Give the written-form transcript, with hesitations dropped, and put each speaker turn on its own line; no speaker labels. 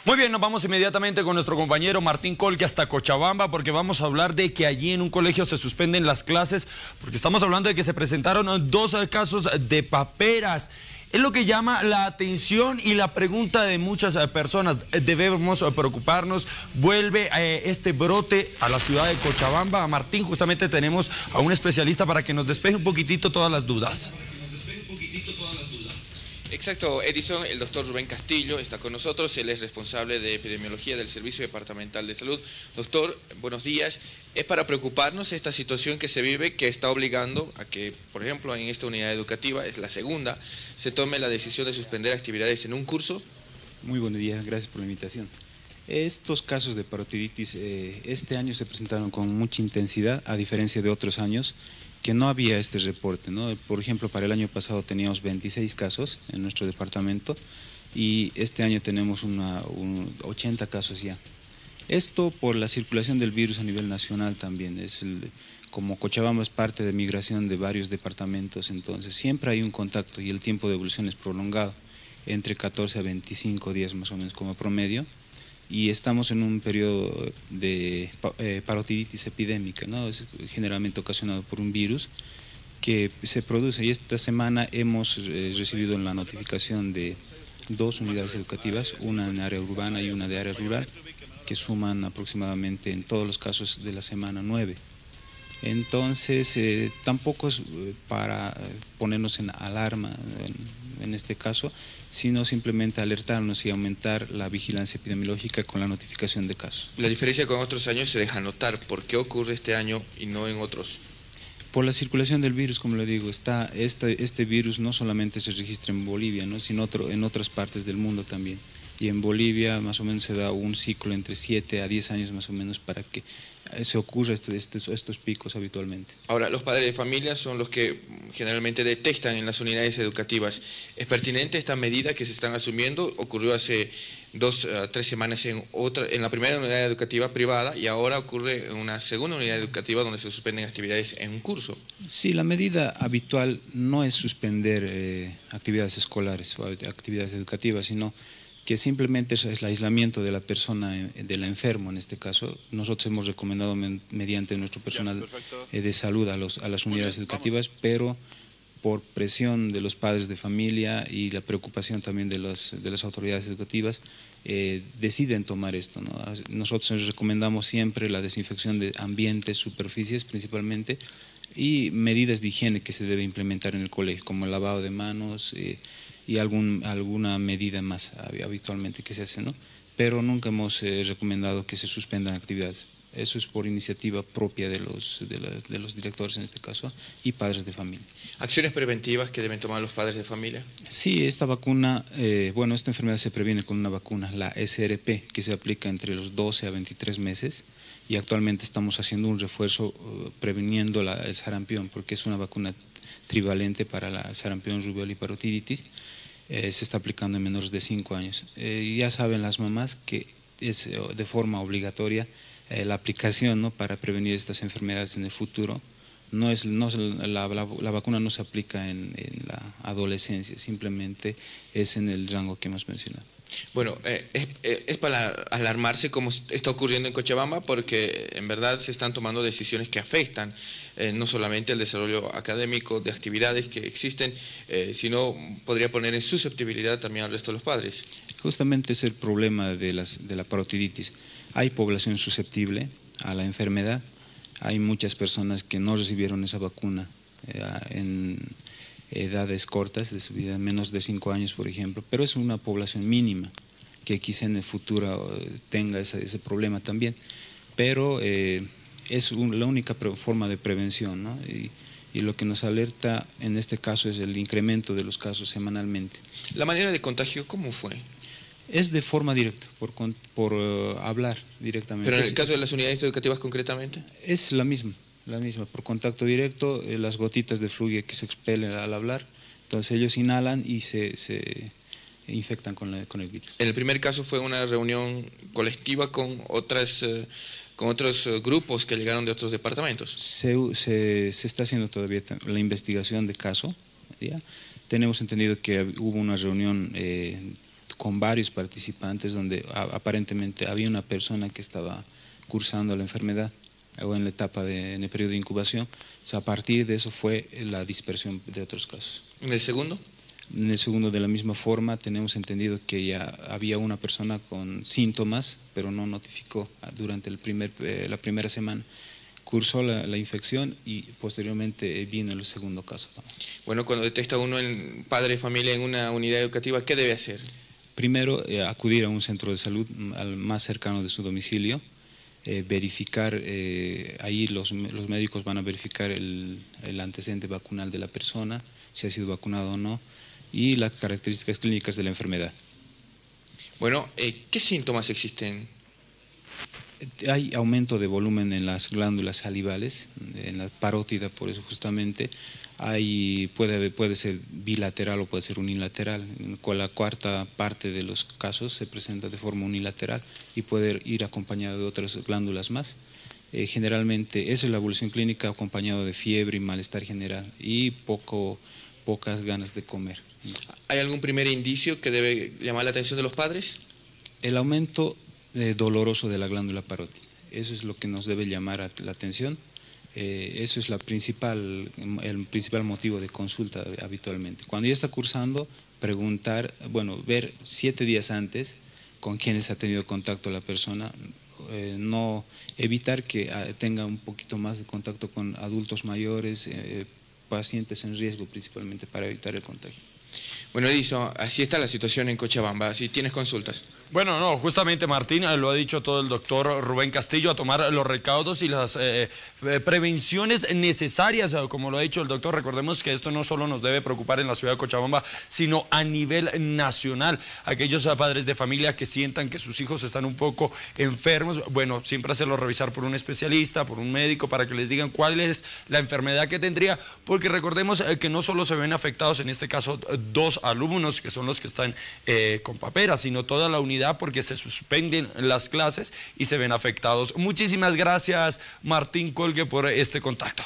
Muy bien, nos vamos inmediatamente con nuestro compañero Martín Colque hasta Cochabamba, porque vamos a hablar de que allí en un colegio se suspenden las clases, porque estamos hablando de que se presentaron dos casos de paperas. Es lo que llama la atención y la pregunta de muchas personas. Debemos preocuparnos. Vuelve este brote a la ciudad de Cochabamba. Martín, justamente tenemos a un especialista para que nos despeje un poquitito todas las dudas.
Exacto, Edison, el doctor Rubén Castillo está con nosotros, él es responsable de epidemiología del Servicio Departamental de Salud. Doctor, buenos días. Es para preocuparnos esta situación que se vive, que está obligando a que, por ejemplo, en esta unidad educativa, es la segunda, se tome la decisión de suspender actividades en un curso.
Muy buenos días, gracias por la invitación. Estos casos de parotiditis este año se presentaron con mucha intensidad, a diferencia de otros años, que no había este reporte, ¿no? Por ejemplo, para el año pasado teníamos 26 casos en nuestro departamento y este año tenemos 80 casos ya. Esto por la circulación del virus a nivel nacional también. Como Cochabamba es parte de migración de varios departamentos, entonces siempre hay un contacto y el tiempo de evolución es prolongado, entre 14 a 25 días más o menos como promedio. Y estamos en un periodo de parotiditis epidémica, ¿no? Es generalmente ocasionado por un virus que se produce, y esta semana hemos recibido la notificación de dos unidades educativas, una en área urbana y una de área rural, que suman aproximadamente en todos los casos de la semana 9. Entonces, tampoco es para ponernos en alarma en este caso, sino simplemente alertarnos y aumentar la vigilancia epidemiológica con la notificación de casos.
La diferencia con otros años se deja notar. ¿Por qué ocurre este año y no en otros?
Por la circulación del virus, como le digo, este virus no solamente se registra en Bolivia, ¿no? Sino en otras partes del mundo también. Y en Bolivia más o menos se da un ciclo entre 7 a 10 años más o menos para que se ocurra estos picos habitualmente.
Ahora, los padres de familia son los que generalmente detectan en las unidades educativas. ¿Es pertinente esta medida que se están asumiendo? Ocurrió hace 2 a 3 semanas en la primera unidad educativa privada y ahora ocurre en una segunda unidad educativa donde se suspenden actividades en un curso.
Sí, la medida habitual no es suspender actividades escolares o actividades educativas, sino que simplemente es el aislamiento de la persona, del enfermo en este caso. Nosotros hemos recomendado mediante nuestro personal de salud a las unidades educativas, pero por presión de los padres de familia y la preocupación también de las autoridades educativas, deciden tomar esto, ¿no? Nosotros les recomendamos siempre la desinfección de ambientes, superficies principalmente, y medidas de higiene que se debe implementar en el colegio, como el lavado de manos, y alguna medida más habitualmente que se hace, ¿no? Pero nunca hemos recomendado que se suspendan actividades. Eso es por iniciativa propia de los directores en este caso y padres de familia.
¿Acciones preventivas que deben tomar los padres de familia?
Sí, esta vacuna, esta enfermedad se previene con una vacuna, la SRP, que se aplica entre los 12 a 23 meses y actualmente estamos haciendo un refuerzo previniendo el sarampión, porque es una vacuna trivalente para la sarampión, rubiola y parotiditis. Se está aplicando en menores de 5 años. Ya saben las mamás que es de forma obligatoria la aplicación, ¿no? Para prevenir estas enfermedades en el futuro. La vacuna no se aplica en la adolescencia, simplemente es en el rango que hemos mencionado.
Bueno, es para alarmarse como está ocurriendo en Cochabamba, porque en verdad se están tomando decisiones que afectan no solamente el desarrollo académico de actividades que existen, sino podría poner en susceptibilidad también al resto de los padres.
Justamente es el problema de la parotiditis. Hay población susceptible a la enfermedad, hay muchas personas que no recibieron esa vacuna en edades cortas, de su vida, menos de 5 años, por ejemplo, pero es una población mínima que quizá en el futuro tenga ese problema también, pero es la única forma de prevención, ¿no? Y lo que nos alerta en este caso es el incremento de los casos semanalmente.
¿La manera de contagio cómo fue?
Es de forma directa, por hablar directamente.
¿Pero en el caso de las unidades educativas concretamente?
Es la misma, por contacto directo, las gotitas de fluido que se expelen al hablar, entonces ellos inhalan y se infectan con el virus.
En el primer caso fue una reunión colectiva con otros grupos que llegaron de otros departamentos.
Se está haciendo todavía la investigación de caso, ¿ya? Tenemos entendido que hubo una reunión con varios participantes, donde aparentemente había una persona que estaba cursando la enfermedad o en la etapa en el periodo de incubación. O sea, a partir de eso fue la dispersión de otros casos.
¿En el segundo?
En el segundo, de la misma forma, tenemos entendido que ya había una persona con síntomas, pero no notificó durante la primera semana. Cursó la infección y posteriormente vino el segundo caso.
Bueno, cuando detecta uno, el padre de familia en una unidad educativa, ¿qué debe hacer?
Primero, acudir a un centro de salud al más cercano de su domicilio, verificar, ahí los médicos van a verificar el antecedente vacunal de la persona, si ha sido vacunado o no, y las características clínicas de la enfermedad.
Bueno, ¿qué síntomas existen?
Hay aumento de volumen en las glándulas salivales, en la parótida, por eso justamente puede ser bilateral o puede ser unilateral, con la cuarta parte de los casos se presenta de forma unilateral y puede ir acompañado de otras glándulas más. Generalmente esa es la evolución clínica, acompañado de fiebre y malestar general y pocas ganas de comer.
¿Hay algún primer indicio que debe llamar la atención de los padres?
El aumento doloroso de la glándula parótida, eso es lo que nos debe llamar la atención. Eso es el principal motivo de consulta habitualmente. Cuando ya está cursando, preguntar, bueno, ver 7 días antes con quienes ha tenido contacto la persona, no evitar que tenga un poquito más de contacto con adultos mayores, pacientes en riesgo principalmente, para evitar el contagio.
Bueno, Edison, así está la situación en Cochabamba. Si tienes consultas.
Bueno, no, justamente Martín, lo ha dicho todo el doctor Rubén Castillo, a tomar los recaudos y las prevenciones necesarias, como lo ha dicho el doctor. Recordemos que esto no solo nos debe preocupar en la ciudad de Cochabamba, sino a nivel nacional. Aquellos padres de familia que sientan que sus hijos están un poco enfermos, bueno, siempre hacerlo revisar por un especialista, por un médico, para que les digan cuál es la enfermedad que tendría, porque recordemos que no solo se ven afectados, en este caso, 2 alumnos, que son los que están con paperas, sino toda la unidad, porque se suspenden las clases y se ven afectados. Muchísimas gracias, Martín Colque, por este contacto.